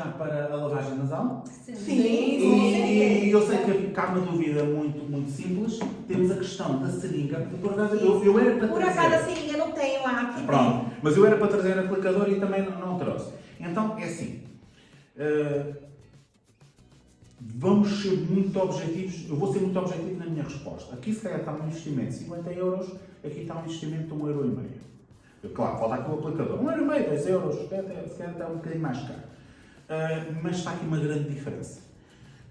já para a lavagem nasal? Sim, E eu sei que há uma dúvida muito simples. Temos a questão da seringa. Por acaso, eu era para Por trazer. acaso a seringa não tem lá, aqui Pronto, mas eu era para trazer aplicador e também não trouxe. Então, é assim. Vamos ser muito objetivos. Eu vou ser muito objetivo na minha resposta. Aqui se calhar está um investimento de 50 euros, aqui está um investimento de 1,5€. Claro, falta aqui o aplicador. 1,5€, 2 euros, se calhar está um bocadinho mais caro. Mas está aqui uma grande diferença.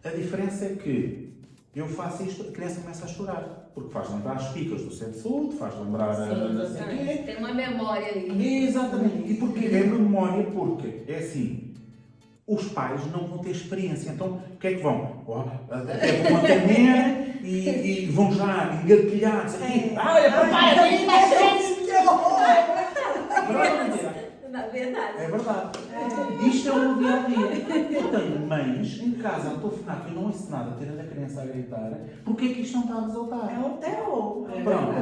A diferença é que eu faço isto, a criança começa a chorar. Porque faz lembrar as picas do centro de saúde, faz lembrar Sim, tem uma memória aí. Exatamente. E porquê? É memória porque é assim. Os pais não vão ter experiência. Então, o que é que vão? Até vão atender e vão já engatilhados aqui. Olha, papai, vem mais Na verdade. É verdade. Isto é o dia a dia. Eu tenho mães em casa a telefonar que eu não ouço nada, tendo a criança a gritar. Porquê é que isto não está a resultar? É um terror. Pronto.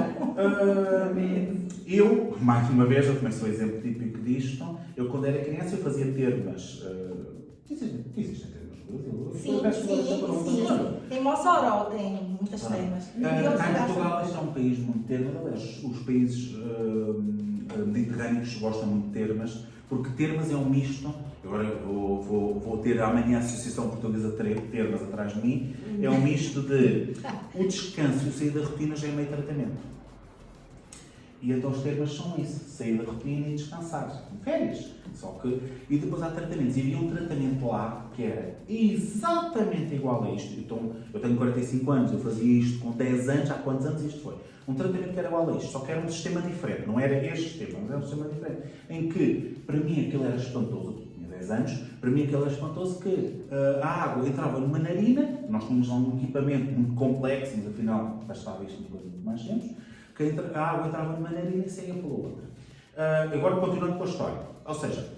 Eu, mais uma vez, eu também sou exemplo típico disto. Eu, quando era criança, eu fazia termas. Existem termas no Brasil? Sim. Tem Mossoró, tem muitas termas. Portugal este é um país muito termo. Aliás, os países mediterrâneos gostam muito de termas, porque termas é um misto. Agora vou ter amanhã a Associação Portuguesa de Termas atrás de mim. É um misto de o descanso e o sair da rotina já é meio tratamento. E então os termas são isso, sair da rotina e descansar, férias. E depois há tratamentos. E havia um tratamento lá que era exatamente igual a isto. Então, eu tenho 45 anos, eu fazia isto com 10 anos, há quantos anos isto foi? Um tratamento que era igual a isto, só que era um sistema diferente, não era este sistema, mas era um sistema diferente. Em que, para mim, aquilo era espantoso, eu tinha 10 anos, para mim aquilo era espantoso que a água entrava numa narina, nós tínhamos lá um equipamento muito complexo, mas afinal bastava isto uma coisa muito mais simples, que a água entrava numa narina e saía pela outra. Agora, continuando com a história. Ou seja,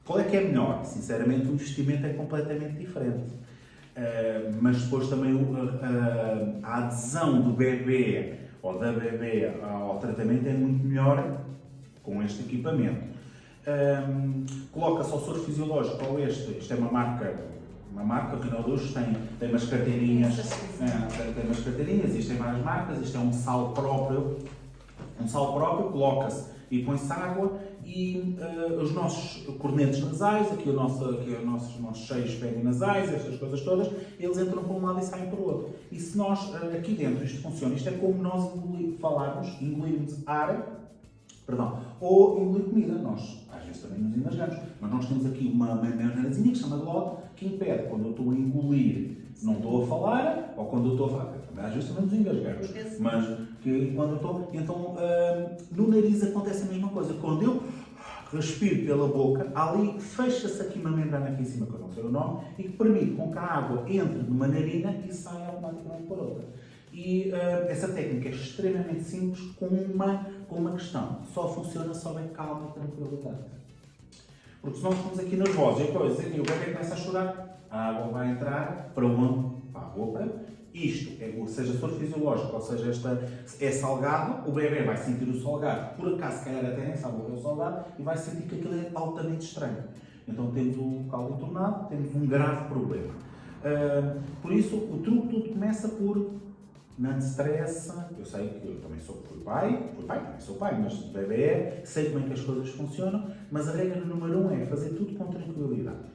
qual é que é melhor? Sinceramente, o investimento é completamente diferente. Mas depois também a adesão do bebê ou da bebê ao tratamento é muito melhor com este equipamento. Coloca-se ao soro fisiológico ou isto é uma marca, o Rinodus tem umas carteirinhas, existem várias marcas, isto é um sal próprio, coloca-se e põe-se água e os nossos cornetos nasais, aqui os nossos cheios perinasais, estas coisas todas, eles entram por um lado e saem por outro. E se nós, aqui dentro, isto funciona, isto é como nós engolirmos ar, ou engolir comida. Nós, às vezes, também nos engasgamos, mas nós temos aqui uma maneirazinha que se chama glote, que impede, quando eu estou a engolir, não estou a falar, ou quando eu estou a falar, às vezes também nos engasgamos, mas que quando eu estou, então, no nariz acontece a mesma coisa. Quando eu respiro pela boca, ali fecha-se aqui uma membrana aqui em cima, que eu não sei o nome, e que permite com que a água entre numa narina e saia automaticamente por outra. E essa técnica é extremamente simples, com uma questão. Só funciona se houver calma e tranquilidade. Porque se nós estamos aqui nervosos e o bebê começa a chorar, a água vai entrar para onde? Para a boca. Isto, seja soro fisiológico, ou seja, é salgado, o bebê vai sentir o salgado, por acaso, se calhar até nem sabe o que é o salgado, e vai sentir que aquilo é altamente estranho. Então temos o caldo entornado, temos um grave problema. Por isso, o truque tudo começa por não te estressa. Eu sei que eu também fui pai, também sou pai, mas bebê, sei como é que as coisas funcionam, mas a regra número 1 é fazer tudo com tranquilidade.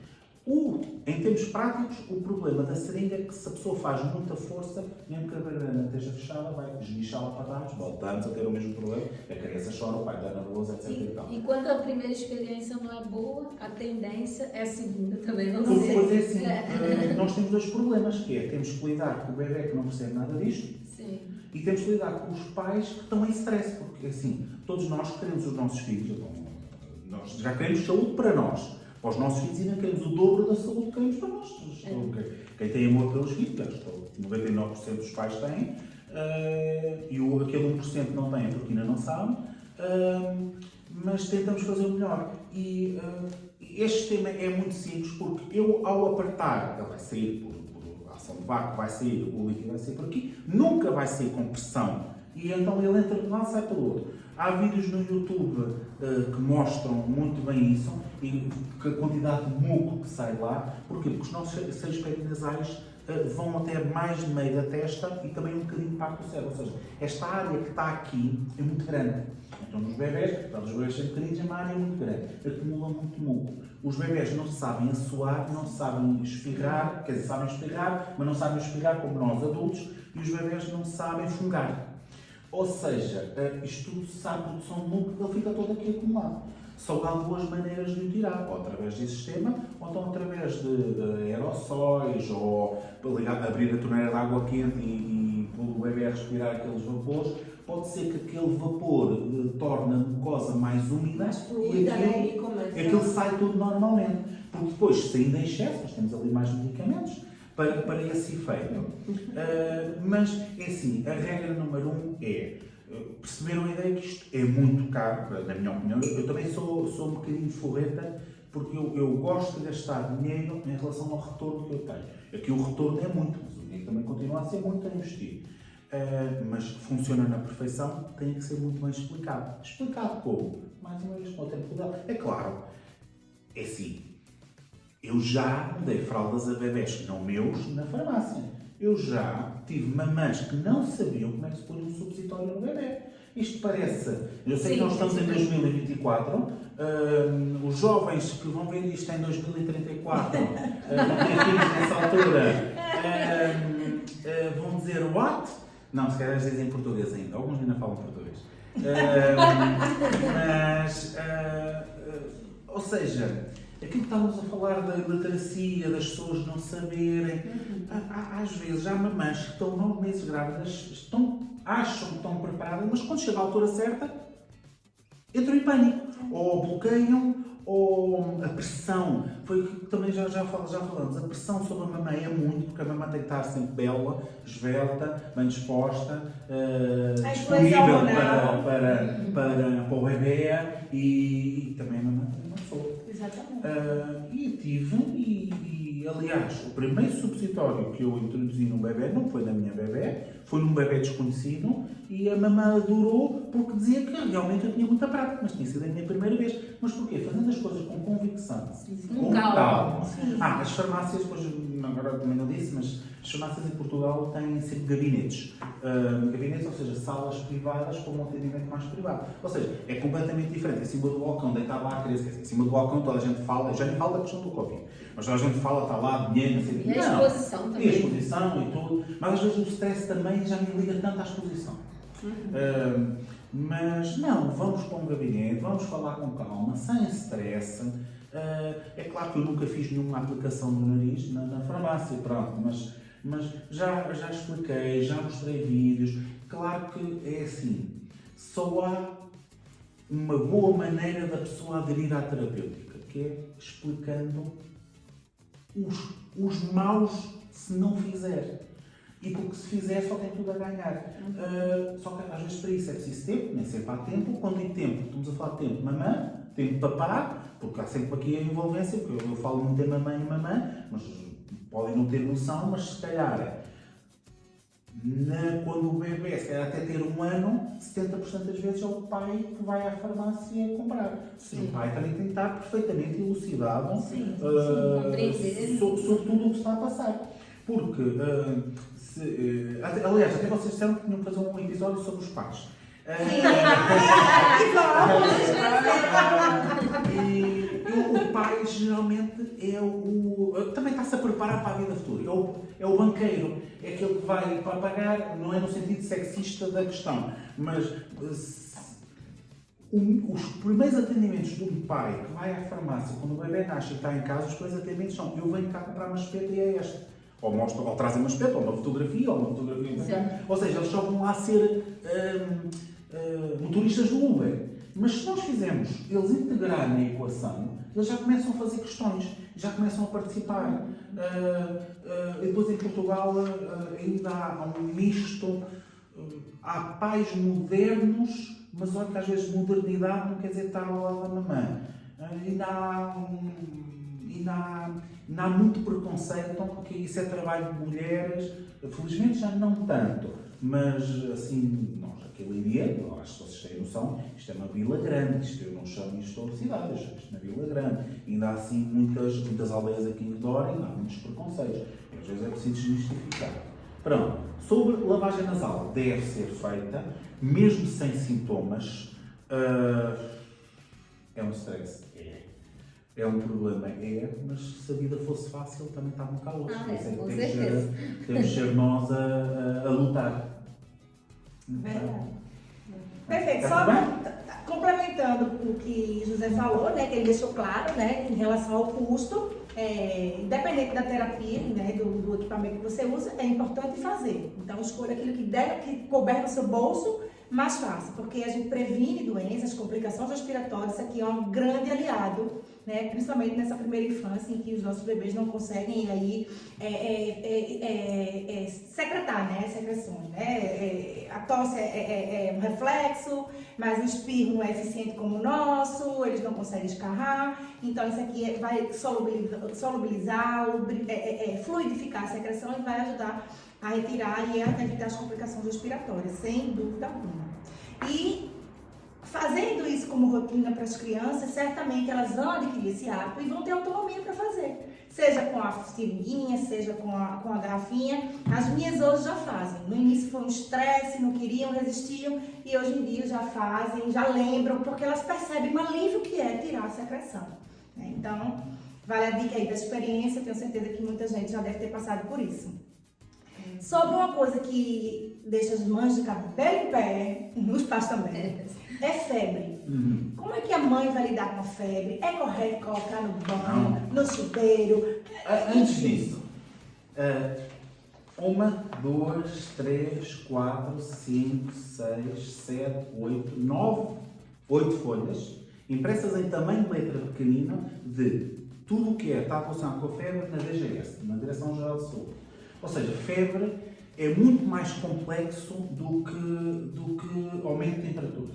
Em termos práticos, o problema da seringa é que se a pessoa faz muita força, mesmo que a garganta esteja fechada, vai esguichá-la para trás, voltamos a ter o mesmo problema, a criança chora, o pai está nervoso, etc. E quando a primeira experiência não é boa, a tendência é a segunda também não Porque ser. depois é assim, nós temos dois problemas, que é, temos que lidar com o bebê que não percebe nada disto, Sim. e temos que lidar com os pais que estão em stress, porque assim, todos nós queremos os nossos filhos, nós já queremos saúde para nós. Para os nossos filhos ainda queremos o dobro da saúde que queremos para nós. Quem tem amor pelos filhos, 99% dos pais têm, e aquele 1% não tem porque ainda não sabe, mas tentamos fazer o melhor. E este sistema é muito simples porque eu, ao apertar, ele vai sair por ação de vácuo, vai sair, o líquido vai sair por aqui, nunca vai sair com pressão E então ele entra de um lado e sai pelo outro. Há vídeos no YouTube que mostram muito bem isso e que a quantidade de muco que sai lá. Porquê? Porque os nossos seios perinasais vão até mais de meio da testa e também um bocadinho parte do cérebro. Ou seja, esta área que está aqui é muito grande. Então nos bebés, apesar dos bebés serem pequeninos, é uma área muito grande. Acumula muito muco. Os bebés não sabem assoar, não sabem espirrar, quer dizer, sabem espirrar, mas não sabem espirrar como nós adultos, e os bebés não sabem fungar. Ou seja, isto tudo sabe a produção de muco, ele fica todo aqui acumulado. Só há duas maneiras de o tirar, ou através desse sistema, ou então através de aerossóis, ou abrir a torneira de água quente e o bebê respirar aqueles vapores. Pode ser que aquele vapor torne a mucosa mais úmida Mais fluida, né? E começa... aquilo sai tudo normalmente. Porque depois, saindo em excesso, nós temos ali mais medicamentos para esse efeito. Mas, é assim, a regra número 1 é perceberam a ideia que isto é muito caro, na minha opinião. Eu também sou um bocadinho forreta, porque eu gosto de gastar dinheiro em relação ao retorno que eu tenho. Aqui o retorno é muito, mas o dinheiro também continua a ser muito a investir. Mas funciona na perfeição, tem que ser muito bem explicado. Explicado como? Mais uma vez, com o tempo dela. É claro, é assim, eu já dei fraldas a bebés não meus na farmácia. Eu já tive mamães que não sabiam como é que se põe um supositório no bebê. Isto parece... Eu sei que nós estamos em 2024, os jovens que vão ver isto em 2034, nessa altura, vão dizer what? Não, se calhar dizem em português ainda. Alguns ainda falam português. Ou seja, aquilo que estávamos a falar da literacia, das pessoas não saberem. Às vezes há mamães que estão 9 meses grávidas, acham que estão preparadas, mas quando chega a altura certa, entram em pânico. Ou bloqueiam, ou a pressão. Foi o que também já falamos. A pressão sobre a mamãe é muito, porque a mamãe tem que estar sempre bela, esvelta, bem disposta, disponível para o bebê e também a mamãe tem uma pessoa. Exatamente. E tive, aliás, o primeiro supositório que eu introduzi no bebê não foi da minha bebê, foi num bebê desconhecido e a mamãe adorou porque dizia que realmente eu tinha muita prática, mas tinha sido a minha primeira vez. Mas porquê? Fazendo as coisas com convicção, com calma. As farmácias, depois, agora também não disse, mas as farmácias em Portugal têm sempre gabinetes. Gabinetes, ou seja, salas privadas com um atendimento mais privado. Ou seja, é completamente diferente. Em cima do balcão, deitado lá a criança, em cima do balcão toda a gente fala, já nem fala da questão do Covid, mas toda a gente fala, está lá, dinheiro, não sei o quê. E a exposição também. E a exposição e tudo. Mas às vezes o stress também já me liga tanto à exposição. Mas não, vamos para um gabinete, vamos falar com calma, sem stress. É claro que eu nunca fiz nenhuma aplicação no nariz na farmácia, pronto, mas já expliquei, já mostrei vídeos. Claro que é assim, só há uma boa maneira da pessoa aderir à terapêutica, que é explicando os maus se não fizer. E porque se fizer só tem tudo a ganhar. Só que às vezes para isso é preciso tempo, nem sempre há tempo. Quando tem tempo, estamos a falar de tempo de mamã, tempo de papá, porque há sempre aqui a envolvência, porque eu falo muito em mamãe e mamã, mas podem não ter noção, mas se calhar quando o bebê, se calhar até ter 1 ano, 70% das vezes é o pai que vai à farmácia comprar. O pai também tem que estar perfeitamente elucidado sobre tudo o que está a passar. Porque, aliás, até vocês disseram que tinham que fazer um episódio sobre os pais. O pai geralmente também está-se a preparar para a vida futura. É o banqueiro, é aquele que vai para pagar, não é no sentido sexista da questão, mas os primeiros atendimentos de um pai que vai à farmácia quando o bebê nasce e está em casa, os primeiros atendimentos são: eu venho cá comprar uma espeta e é este. Ou trazem uma espeta, ou uma fotografia. Ou seja, eles só vão lá ser motoristas do Uber. Mas se nós fizermos eles integrarem na equação, eles já começam a fazer questões, já começam a participar. E depois em Portugal ainda há um misto. Há pais modernos, mas olha que às vezes modernidade não quer dizer estar ao lado da mamãe. Ainda há muito preconceito, porque isso é trabalho de mulheres, felizmente já não tanto, mas assim, nós aqui em Leiria, eu acho que vocês têm noção, isto é uma vila grande, isto eu não chamo isto de cidades, isto é uma vila grande. Ainda há assim muitas aldeias aqui em redor e ainda há muitos preconceitos. E às vezes é preciso desmistificar. Pronto, sobre lavagem nasal, deve ser feita, mesmo sem sintomas. É um stress? É um problema? Mas se a vida fosse fácil também estava um calor. Com certeza. Temos de ser nós a lutar. Verdade. Perfeito. Tá Só complementando o que José falou, né, que ele deixou claro, né, em relação ao custo, independente da terapia, né, do equipamento que você usa, é importante fazer. Então, escolha aquilo que couber no seu bolso, mais fácil, porque a gente previne doenças, complicações respiratórias. Isso aqui é um grande aliado, né, principalmente nessa primeira infância, em que os nossos bebês não conseguem aí secretar, né, secreções, né. A tosse é um reflexo, mas o espirro não é eficiente como o nosso, eles não conseguem escarrar. Então isso aqui vai solubilizar, fluidificar a secreção e vai ajudar a retirar e a evitar as complicações respiratórias, sem dúvida alguma. E fazendo isso como rotina para as crianças, certamente elas vão adquirir esse hábito e vão ter autonomia para fazer. Seja com a seringuinha, seja com a garrafinha. As minhas hoje já fazem. No início foi um estresse, não queriam, resistiam, e hoje em dia já fazem, já lembram, porque elas percebem o alívio que é tirar a secreção. Então, vale a dica aí da experiência, tenho certeza que muita gente já deve ter passado por isso. Sobre uma coisa que deixa as mães de cabelo em pé, os pais também, é febre. Como é que a mãe vai lidar com a febre? É correto colocar no banho, no chuveiro? Antes disso, 1, 2, 3, 4, 5, 6, 7, 8, 9, 8 folhas, impressas em tamanho de letra pequenino, de tudo o que está relacionado com a febre na DGS, na Direção-Geral de Saúde. Ou seja, febre é muito mais complexo do que aumento de temperatura.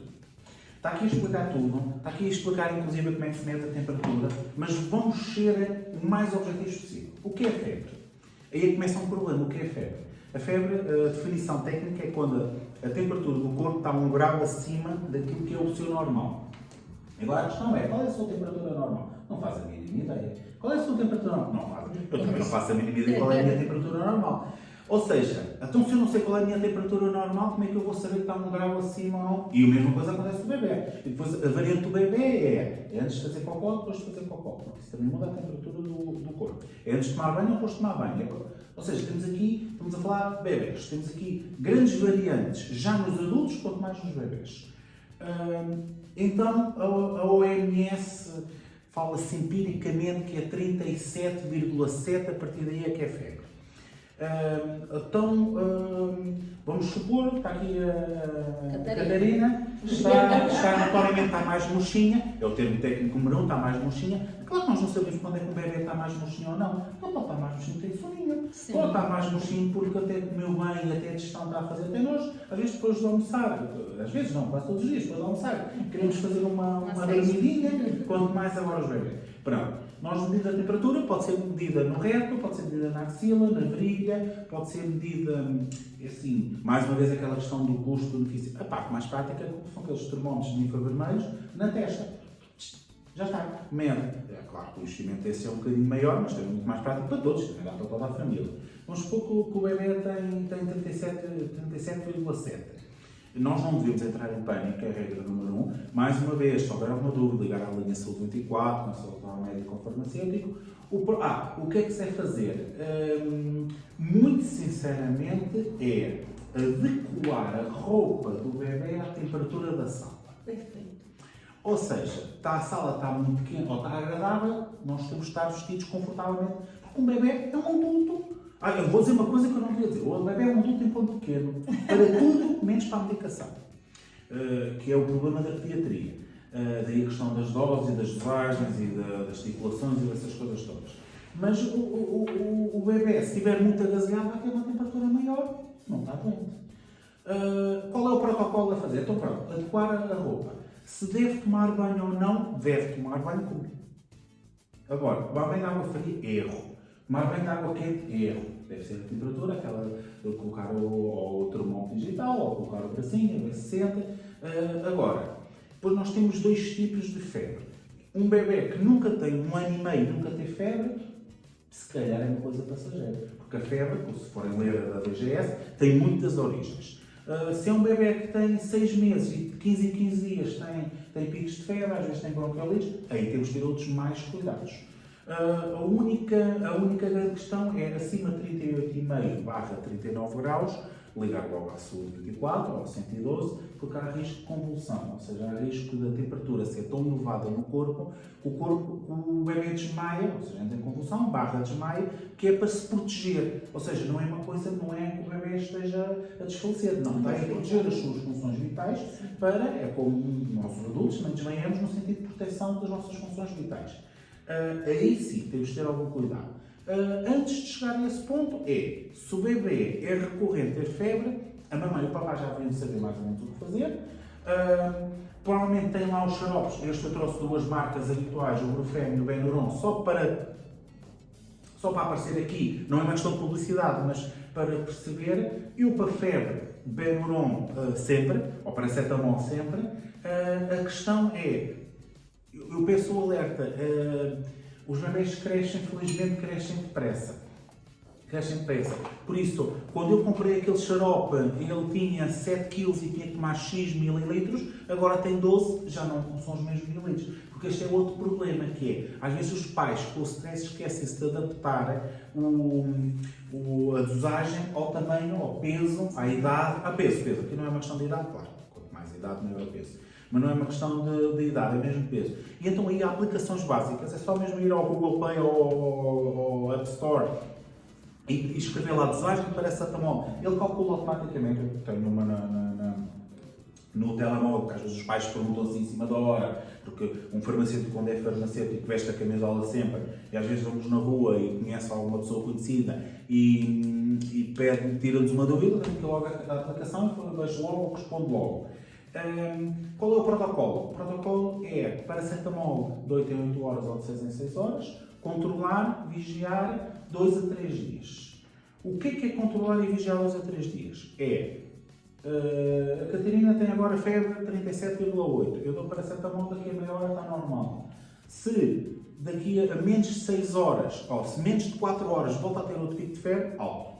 Está aqui a explicar tudo, está aqui a explicar inclusive como é que se mede a temperatura, mas vamos ser o mais objetivos possível. O que é febre? Aí começa um problema. O que é febre? A febre, a definição técnica é quando a temperatura do corpo está 1 grau acima daquilo que é o seu normal. Agora a questão é, qual é a sua temperatura normal? Não faz a mínima ideia. Qual é a sua temperatura normal? Não faz. Eu também não faço a mínima ideia qual é a minha temperatura normal. Ou seja, então se eu não sei qual é a minha temperatura normal, como é que eu vou saber que está 1 grau acima ou não? E a mesma coisa acontece com o bebê. E depois a variante do bebê é antes de fazer cocó, depois de fazer cocó. Porque isso também muda a temperatura do corpo. É antes de tomar banho ou depois de tomar banho. Ou seja, estamos a falar de bebês. Temos aqui grandes variantes, já nos adultos, quanto mais nos bebês. Então, a OMS fala-se empiricamente que é 37,7, a partir daí é que é febre. Então, vamos supor, está aqui a Catarina, está notoriamente está mais murchinha, é o termo técnico número 1, está mais murchinha. Claro que nós não sabemos quando é que um bebê está mais murchinho ou não. Não pode estar mais murchinho, tem soninho. Pode estar mais murchinho porque até comeu bem e até a digestão está a fazer até nós. Às vezes depois de almoçar, às vezes não, quase todos os dias, depois de almoçar, queremos fazer uma dormidinha, quanto mais agora os bebês. Pronto. Nós medimos a temperatura, pode ser medida no reto, pode ser medida na axila, na virilha, pode ser medida, assim, mais uma vez aquela questão do custo-benefício. A parte mais prática são aqueles termómetros de infravermelhos na testa. Já está, mede. É claro que o investimento esse é um bocadinho maior, mas é muito mais prático para todos, também dá para toda a família. Vamos supor que o bebê tem 37,7. Nós não devemos entrar em pânico, é a regra número 1. Mais uma vez, se houver alguma dúvida, ligar à linha Saúde 24, consultar ao médico ou farmacêutico. O que é que se deve fazer? Muito sinceramente, é adequar a roupa do bebê à temperatura da sala. Perfeito. Ou seja, a sala está muito quente ou está agradável, nós temos de estar vestidos confortavelmente, porque um bebê é um adulto. Eu vou dizer uma coisa que eu não queria dizer. O bebê é um adulto em ponto pequeno, para tudo menos para a medicação, que é o problema da pediatria. Daí a questão das doses, das dosagens e das estipulações e dessas coisas todas. Mas o bebê, se estiver muito agasalhado, vai ter uma temperatura maior, não está doente. Qual é o protocolo a fazer? Então pronto, adequar a roupa. Se deve tomar banho ou não, deve tomar banho com. Agora, tomar banho de água fria, erro. Tomar banho de água quente, erro. Deve ser a temperatura, aquela de colocar o termómetro digital, ou colocar o bracinho, ver se sente. Agora, depois nós temos dois tipos de febre. Um bebê que nunca tem 1 ano e meio, nunca tem febre, se calhar é uma coisa passageira. Porque a febre, se forem ler a da DGS, tem muitas origens. Se é um bebê que tem 6 meses e de 15 em 15 dias tem picos de febre, às vezes tem bronquiolites, aí temos que ter outros mais cuidados. A única grande questão é acima de 38,5/39 graus, ligar logo à saúde 24 ou ao 112, porque há risco de convulsão, ou seja, há risco da temperatura ser tão elevada no corpo que o bebê desmaia, ou seja, entra em convulsão, desmaia, que é para se proteger. Ou seja, não é uma coisa, não é que o bebê esteja a desfalecer, não, está a proteger as suas funções vitais é como nós os adultos também desmaiamos no sentido de proteção das nossas funções vitais. Aí sim, temos de ter algum cuidado. Antes de chegar a esse ponto, se o bebê é recorrente ter febre, a mamãe e o papai já deviam saber mais ou menos o que fazer. Provavelmente tem lá os xaropes. Eu trouxe duas marcas habituais, o Brufen e o Benuron, só para aparecer aqui. Não é uma questão de publicidade, mas para perceber. E o para febre, Benuron sempre, ou paracetamol sempre. A questão é, eu peço o alerta, os bebês felizmente crescem depressa. Por isso, quando eu comprei aquele xarope, ele tinha 7 kg e tinha que tomar X mililitros, agora tem 12, já não são os mesmos mililitros. Porque este é outro problema, que é, às vezes os pais, com o stress, esquecem-se de adaptar a dosagem ao tamanho, ao peso, à idade, a peso. Aqui não é uma questão de idade, claro. Quanto mais idade, maior o peso. Mas não é uma questão de idade, é mesmo peso. E então aí há aplicações básicas, é só mesmo ir ao Google Play ou ao App Store e escrever lá a dosagem de paracetamol. Ele calcula automaticamente. Eu tenho uma no telemóvel, porque às vezes os pais perguntam assim em cima da hora, porque um farmacêutico, quando é farmacêutico, veste a camisola sempre, e às vezes vamos na rua e conhece alguma pessoa conhecida e pede, tira-nos uma dúvida, tem que logo a aplicação, eu vejo logo, respondo logo. Qual é o protocolo? O protocolo é paracetamol de 8 em 8 horas ou de 6 em 6 horas, controlar, vigiar 2 a 3 dias. O que é controlar e vigiar 2 a 3 dias? A Catarina tem agora febre 37,8. Eu dou paracetamol, daqui a meia hora está normal. Se daqui a menos de 6 horas, ou se menos de 4 horas volta a ter outro pico de febre, alto.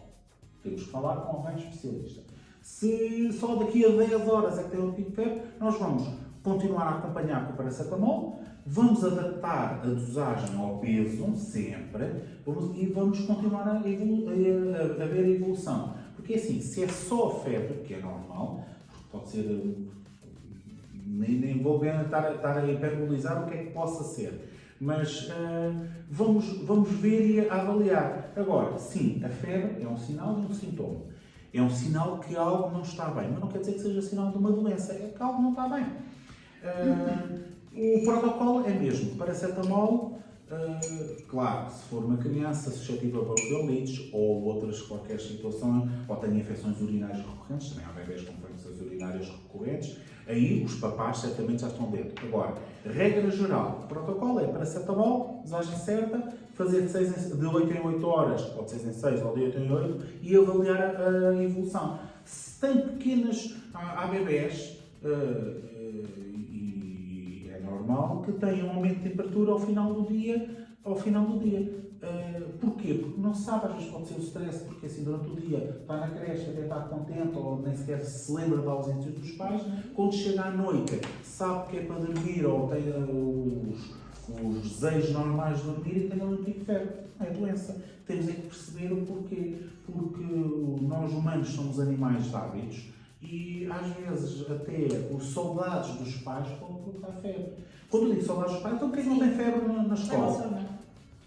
Temos que falar com alguém especialista. Se só daqui a 10 horas é que tem outro pico de febre, nós vamos continuar a acompanhar com o paracetamol, vamos adaptar a dosagem ao peso, sempre, e vamos continuar a ver a evolução. Porque assim, se é só febre, que é normal, pode ser, nem vou bem estar a hiperbolizar o que é que possa ser, mas vamos ver e avaliar. Agora, sim, a febre é um sinal e um sintoma. É um sinal que algo não está bem, mas não quer dizer que seja sinal de uma doença, é que algo não está bem. O protocolo é mesmo paracetamol, claro, se for uma criança suscetível a bronquiolites ou outras qualquer situação, ou tem infecções urinárias recorrentes, também há bebês com infecções urinárias recorrentes, aí os papás certamente já estão dentro. Agora, regra geral, o protocolo é paracetamol, dosagem certa, fazer de 8 em 8 horas, ou de 6 em 6, ou de 8 em 8, e avaliar a evolução. Se tem pequenas, há bebés, e é normal que tenham um aumento de temperatura ao final do dia. Porquê? Porque não se sabe, às vezes pode ser o stress, porque assim durante o dia está na creche, até está contente, ou nem sequer se lembra da ausência dos pais, quando chega à noite, sabe que é para dormir, ou tem os desejos normais de dormir e tem um pico de febre. É doença. Temos é que perceber o porquê. Porque nós humanos somos animais de hábitos e às vezes até os soldados dos pais podem colocar febre. Quando eu digo soldados dos pais, então quem não tem febre na escola?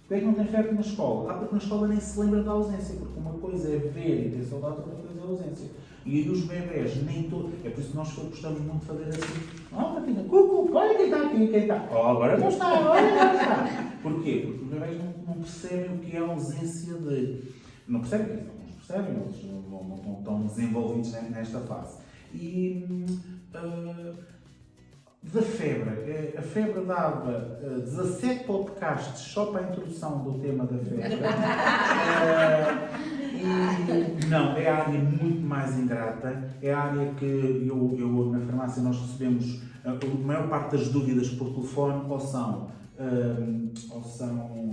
Quem é que não tem febre na escola? Porque na escola nem se lembra da ausência, porque uma coisa é ver e ter saudades, outra coisa é a ausência. E aí os bebés, nem todos. É por isso que nós gostamos muito de fazer assim. Catina, olha quem está aqui, quem está. Agora não está, olha não está. Porquê? Porque os bebés não percebem o que é a ausência de. Não percebem, alguns percebem, outros não estão tão desenvolvidos nesta fase. E Da febre. A febre dava 17 podcasts só para a introdução do tema da febre. E não, é a área muito mais ingrata. É a área que eu na farmácia nós recebemos a maior parte das dúvidas por telefone, ou são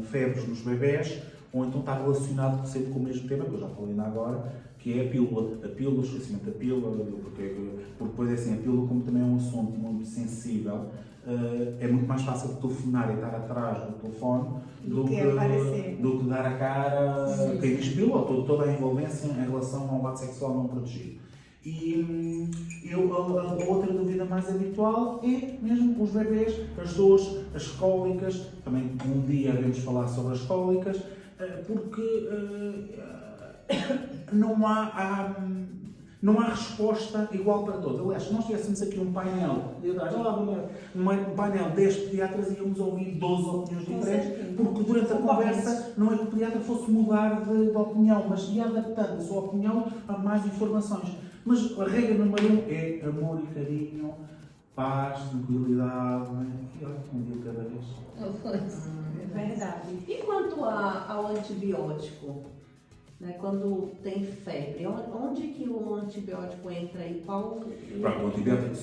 febres nos bebés, ou então está relacionado sempre com o mesmo tema, que eu já falei ainda agora, que é a pílula, o esquecimento da pílula, porque depois é assim, a pílula, como também é um assunto muito sensível, é muito mais fácil de telefonar e estar atrás do telefone do que dar a cara a quem diz pílula, toda a envolvência em relação ao ato sexual não protegido. E a outra dúvida mais habitual é mesmo os bebês, as dores, as cólicas, também um dia iremos falar sobre as cólicas, porque não há resposta igual para todos. Aliás, se nós tivéssemos aqui um painel, um painel de 10 pediatras, íamos ouvir 12 opiniões diferentes, porque durante a conversa não é que o pediatra fosse mudar de opinião, mas ia adaptando a sua opinião a mais informações. Mas a regra número 1 é amor e carinho, paz, tranquilidade, e olha, um dia cada vez. É verdade. E quanto ao antibiótico? Né, quando tem febre, onde que o antibiótico entra e qual o antibiótico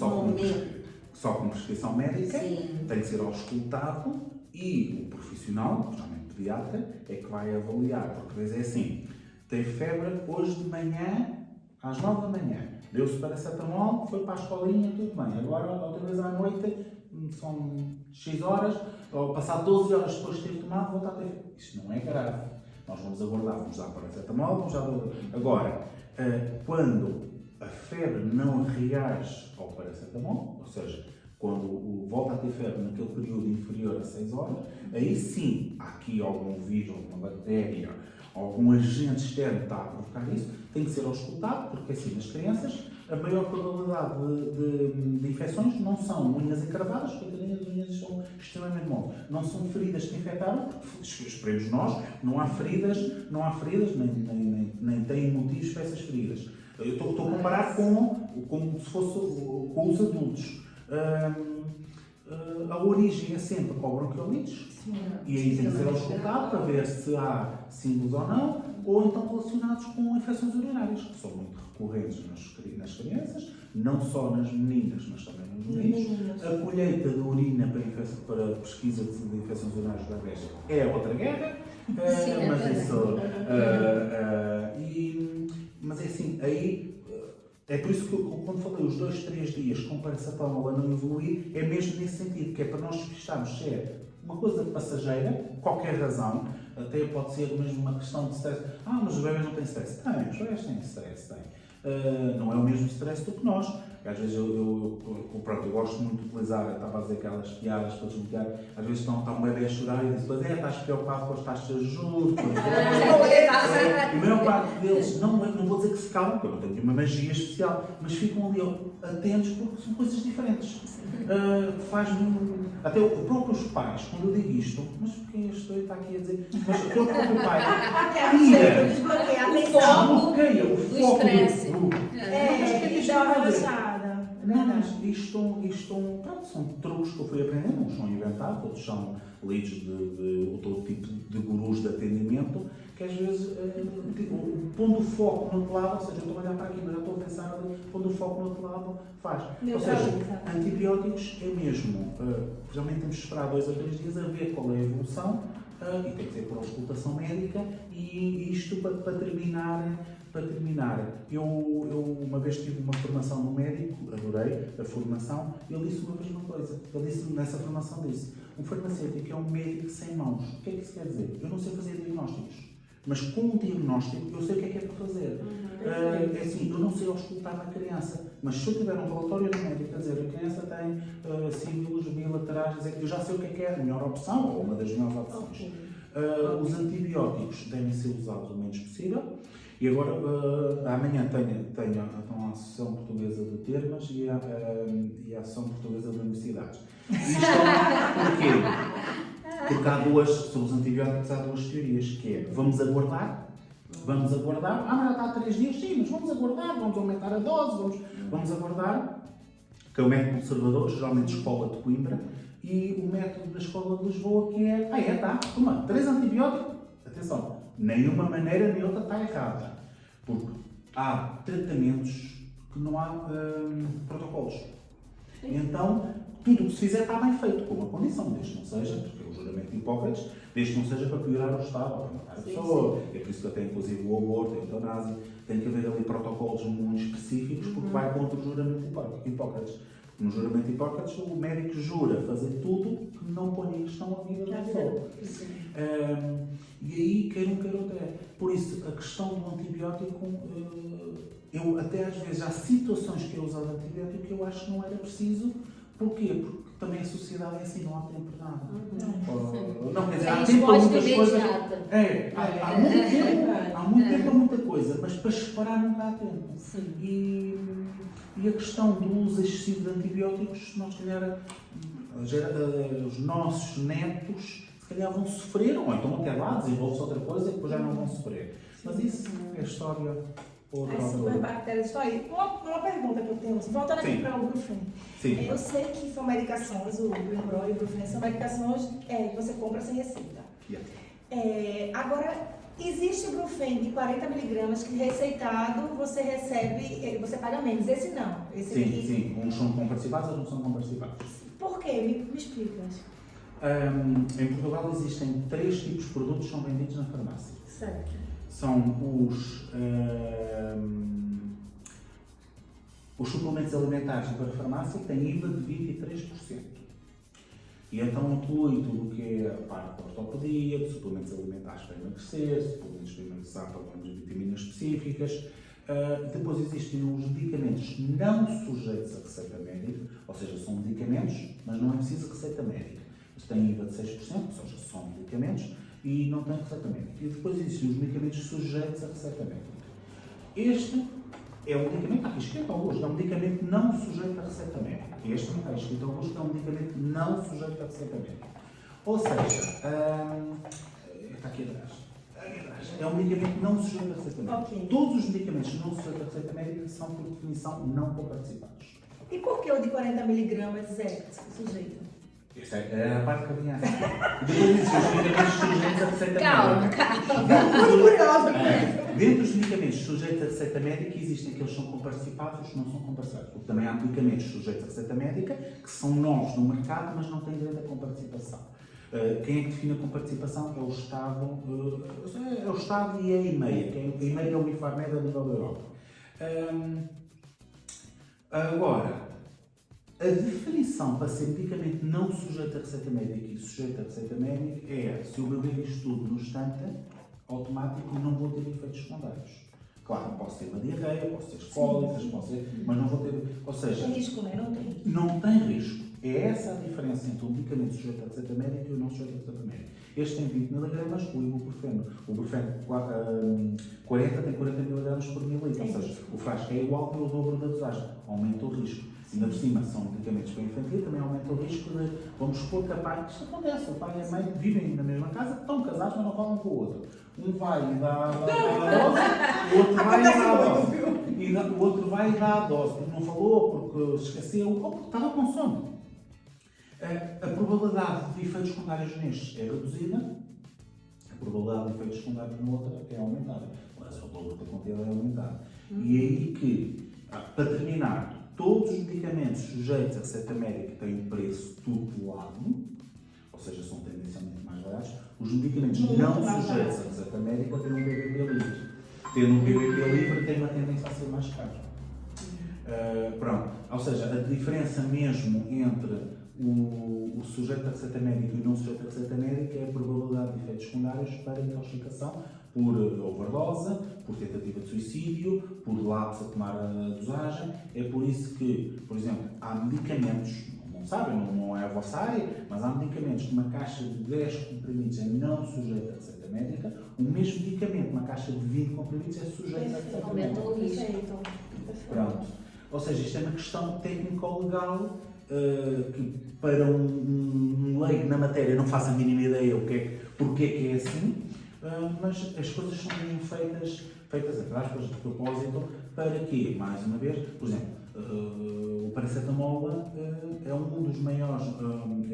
só com prescrição médica, Sim. tem que ser auscultado e o profissional, geralmente pediatra, é que vai avaliar, porque às vezes é assim, tem febre hoje de manhã, às 9 da manhã, deu-se paracetamol, foi para a escolinha, tudo bem, agora outra vez à noite, são X horas, ou passar 12 horas depois de ter tomado, volta a ter febre. Isto não é grave. Nós vamos aguardar, vamos dar paracetamol, vamos dar... Agora, quando a febre não reage ao paracetamol, ou seja, quando volta a ter febre naquele período inferior a 6 horas, aí sim, há aqui algum vírus, alguma bactéria, algum agente externo que está a provocar isso, tem que ser auscultado, porque assim, nas crianças, a maior probabilidade de infecções não são unhas encravadas, porque as unhas são extremamente moles. Não são feridas que infectaram, porque esperemos nós, não há feridas, nem têm motivos para essas feridas. Eu estou a comparar como se fosse com os adultos. A origem é sempre com bronquiolites, e aí tem que ser auscultado para ver se há símbolos ou não, ou então relacionados com infecções urinárias, que são muito recorrentes nas crianças, não só nas meninas, mas também nos meninos. A colheita de urina para pesquisa de infecções urinárias dos bebés é outra guerra, mas é assim, aí é por isso que quando falei os 2, 3 dias com paracetamol a não evoluir, é mesmo nesse sentido, que é para nós despistarmos se é uma coisa passageira, qualquer razão, até pode ser mesmo uma questão de stress. Mas os bebés não têm stress. Os bebés têm stress, têm. Não é o mesmo stress do que nós. Às vezes eu gosto muito de utilizar, estava a dizer aquelas piadas para desbloquear, às vezes está um bebê a chorar e diz, pois estás preocupado com as taxas de juros, e a maior parte deles, não vou dizer que se calmam, porque eu não tenho nenhuma magia especial, mas ficam ali atentos porque são coisas diferentes. Até os próprios pais, quando eu digo isto, mas porque este está aqui a dizer, mas o próprio pai desbloqueia o foco do grupo. Isto são truques que eu fui aprendendo, uns são inventados, outros são lidos de todo tipo de gurus de atendimento, que às vezes, pondo o foco no outro lado, ou seja, eu estou a olhar para aqui, mas já estou a pensar ali, pondo o foco no outro lado, faz. Ou seja, antibióticos é mesmo, geralmente temos que esperar 2 a 3 dias a ver qual é a evolução, e tem que ser por auscultação médica, e isto para terminar, eu uma vez tive uma formação no médico, adorei a formação, ele disse uma vez uma coisa, ele disse nessa formação, um farmacêutico é um médico sem mãos. O que é que isso quer dizer? Eu não sei fazer diagnósticos, mas com o diagnóstico eu sei o que é para fazer. É assim, eu não sei auscultar na criança, mas se eu tiver um relatório do médico a dizer a criança tem símbolos bilaterais, eu já sei o que é a melhor opção, ou uma das melhores opções. Os antibióticos devem ser usados o menos possível. E agora, amanhã tenho a Associação Portuguesa de Termas e a Associação Portuguesa de Universidades. Isto porquê? Porque sobre os antibióticos há 2 teorias, que é, vamos aguardar, mas já está há 3 dias, sim, mas vamos aguardar, vamos aumentar a dose, vamos aguardar. que é o método conservador, geralmente escola de Coimbra, e o método da escola de Lisboa, que é, tá, toma, 3 antibióticos, atenção, nenhuma maneira nem outra está errada, porque há tratamentos que não há protocolos. Então, tudo o que se fizer está bem feito, com uma condição, desde que não seja, porque é o juramento de Hipócrates, desde que não seja para piorar o Estado ou para matar a pessoa. É por isso que até, inclusive, o aborto, a eutanásia, tem que haver ali protocolos muito específicos, porque vai contra o juramento de Hipócrates. Porque no juramento de Hipócrates, o médico jura fazer tudo que não põe em questão a vida da pessoa. E aí, quer um, quer outro é. Por isso, a questão do antibiótico, eu até às vezes há situações que eu usava antibiótico que eu acho que não era preciso. Porquê? Porque também a sociedade é assim, não há tempo para nada. Não, quer dizer, há tempo para muitas coisas. Há muito tempo para muita coisa, mas para separar nunca há tempo. E a questão do uso excessivo de antibióticos, nós, se calhar, os nossos netos, se calhar vão sofrer, ou então até lá desenvolve-se outra coisa e depois já não vão sofrer. Mas isso é história. As superbactérias estão aí. Uma pergunta que eu tenho, voltando aqui para o Brufen. Eu sei que são medicações, o Imbro e o Brufen, são medicações que você compra sem receita. Agora, existe o Brufen de 40 mg que receitado você recebe, você paga menos. Esse não. Esse aqui... Sim. Uns são comparticipados, outros não são comparticipados. Por quê? Me explica. Em Portugal existem 3 tipos de produtos que são vendidos na farmácia. Certo. São os suplementos alimentares para a farmácia, que têm IVA de 23%. E então inclui tudo o que é a parte da ortopedia, de suplementos alimentares para emagrecer, suplementos para emagrecer para vitaminas específicas. Depois existem os medicamentos não sujeitos a receita médica, ou seja, são medicamentos, mas não é preciso receita médica. Eles têm IVA de 6%, ou seja, são medicamentos, e não têm receita médica. E depois existem os medicamentos sujeitos a receita médica. Este é um medicamento, está aqui escrito ao gosto, é um medicamento não sujeito a receita médica. Este não está escrito ao gosto, é um medicamento não sujeito a receita médica. Ou seja, está aqui atrás. É um medicamento não sujeito a receita médica. Todos os medicamentos não sujeitos a receita médica são, por definição, não comparticipados. E por que o de 40 mg é sujeito? Essa é a parte que eu vinha a Depois existem os medicamentos sujeitos a receita médica. Muito curiosa. Dentro dos medicamentos sujeitos a receita médica existem aqueles que são comparticipados e os que não são comparticipados. Porque também há medicamentos sujeitos a receita médica que são novos no mercado, mas não têm direito à comparticipação. Quem é que define a comparticipação? É o Estado, e a EMEA. A EMEA é o Infarmed a nível da Europa. Agora, a definição para ser medicamento não sujeito a receita médica e sujeito a receita médica é, se eu beber isto tudo no instante, automático, não vou ter efeitos secundários. Claro, posso ter uma diarreia, posso ter cólicas, mas não vou ter... Ou seja, tem risco, não é? Não tem risco. Não tem risco. É essa a diferença entre o medicamento sujeito a receita médica e o não sujeito a receita médica. Este tem 20 mg, o ibuprofeno. O ibuprofeno 40 tem 40 mg por mililitro. Ou seja, o frasco é igual pelo dobro da dosagem. Aumenta o risco. Ainda por cima, são medicamentos para infantil, também aumenta o risco de, vamos supor que a pai, isto acontece, o pai e a mãe vivem na mesma casa, estão casados, mas não falam com o outro. Um vai e dá a dose, o outro vai e dá a dose. E o outro vai e dá a dose, porque não falou, porque se esqueceu, ou porque estava com sono. A probabilidade de efeitos secundários nestes é reduzida, a probabilidade de efeitos secundários na outra é aumentada. Mas o dobro da quantidade é aumentada. E é aí que, para terminar, todos os medicamentos sujeitos a receita médica têm um preço tutelado, ou seja, são tendencialmente mais baratos. Os medicamentos não sujeitos a receita médica têm um BBB livre. Tendo um BBB livre tem uma tendência a ser mais caro. Pronto. Ou seja, a diferença mesmo entre o sujeito a receita médica e o não sujeito a receita médica é a probabilidade de efeitos secundários para intoxicação por overdose, por tentativa de suicídio, por lapso a tomar a dosagem. É por isso que, por exemplo, há medicamentos, não sabem, não é a vossa área, mas há medicamentos que uma caixa de 10 comprimidos é não sujeita a receita médica, o mesmo medicamento, uma caixa de 20 comprimidos, é sujeito a receita médica. Aumentou o risco. Pronto. Ou seja, isto é uma questão técnico-legal que para um leigo na matéria não faz a mínima ideia porque é que é assim. Mas as coisas são feitas entre aspas, de propósito, para quê? Mais uma vez, por exemplo, o paracetamol é um dos maiores,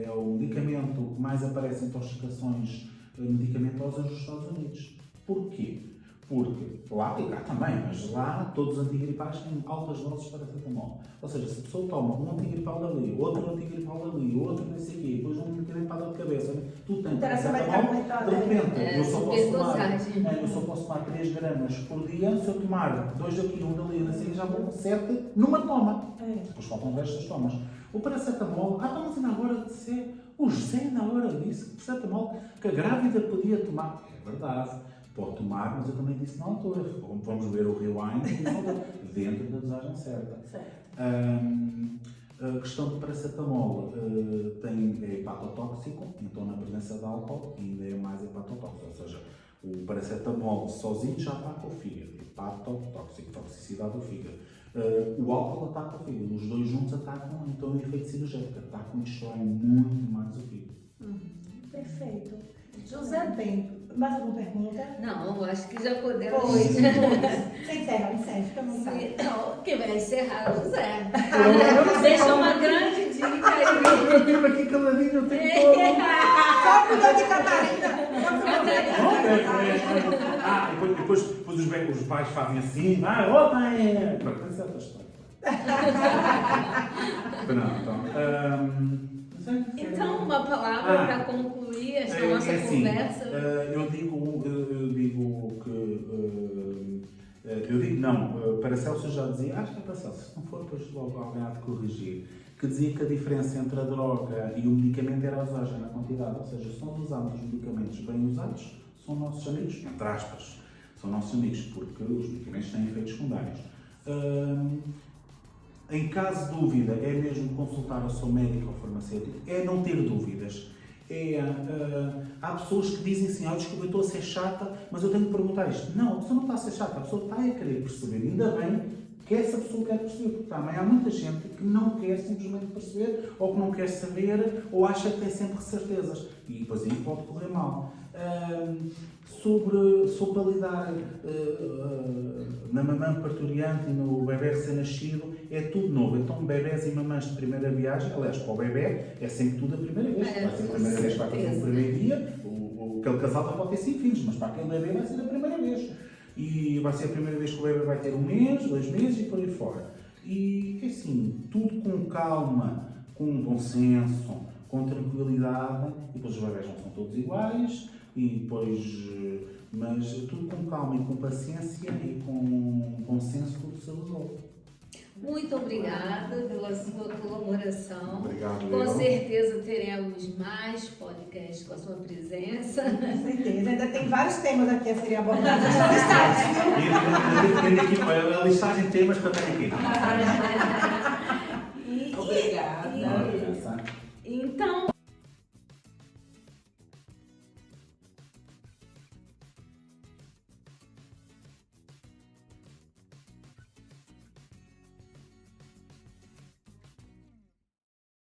é o medicamento que mais aparece em intoxicações medicamentosas nos Estados Unidos. Porquê? Porque lá e cá também, mas lá todos os antigripais têm altas doses de paracetamol. Ou seja, se a pessoa toma um antigripal dali, outro antigripal ali, outro não sei o quê, depois um medicamento para a dor de cabeça, tudo tem Então, essa vai paracetamol, ficar de repente, eu só posso tomar 3 gramas por dia, se eu tomar 2 daqui, 1 dali, não sei o quê, já vou 7 numa toma. Depois faltam o resto das tomas. O paracetamol, mas ainda agora disse, o José na hora disse que o paracetamol que a grávida podia tomar. É verdade. Pode tomar, mas eu também disse na altura, vamos ver o rewind, dentro da dosagem certa. A questão do paracetamol é hepatotóxico, então na presença de álcool ainda é mais hepatotóxico, ou seja, o paracetamol sozinho já ataca o fígado, hepatotóxico, toxicidade do fígado. O álcool ataca o fígado, os dois juntos atacam, então o efeito sinergético, atacam e destroem muito mais o fígado. Perfeito. José, bem, mais alguma pergunta? Não, eu acho que já podemos. Pois, você encerra, fica à vontade. Então, quem vai encerrar é o José. Deixa uma grande dica aí. Eu fico aqui caladinho o tempo todo. Só cuidou de Catarina. E depois os pais fazem assim, outra é. Pronto, essa é outra história. Então, uma palavra para concluir esta nossa conversa. Paracelso já dizia, acho que é Paracelso, se não for, depois logo alguém há de corrigir, que dizia que a diferença entre a droga e o medicamento era a dosagem na quantidade, ou seja, se nós usarmos os medicamentos bem usados, são nossos amigos, entre aspas, são nossos amigos, porque os medicamentos têm efeitos secundários. Em caso de dúvida, é mesmo consultar o seu médico ou farmacêutico, é não ter dúvidas. Há pessoas que dizem assim, desculpa, eu estou a ser chata, mas eu tenho que perguntar isto. Não, a pessoa não está a ser chata, a pessoa está a querer perceber. Ainda bem que essa pessoa quer perceber, porque também há muita gente que não quer simplesmente perceber, ou que não quer saber, ou acha que tem sempre certezas. E depois aí pode correr mal. Sobre a lidar na mamã parturiente e no bebê recém-nascido, é tudo novo. Então, bebés e mamãs de primeira viagem, aliás, para o bebê, é sempre tudo a primeira vez. Vai ser a primeira vez que vai fazer o primeiro dia, aquele casal já pode ter 5 filhos, mas para aquele bebê vai ser a primeira vez. E vai ser a primeira vez que o bebê vai ter 1 mês, 2 meses e por aí fora. E, assim, tudo com calma, com bom senso, com tranquilidade, e depois os bebés não são todos iguais, e depois, mas tudo com calma e com paciência e com bom senso, tudo se resolve. Muito obrigada pela sua colaboração. Obrigado, com certeza teremos mais podcasts com a sua presença. Com certeza, ainda tem vários temas aqui a serem abordados. A listagem de temas que eu tenho aqui. Obrigada.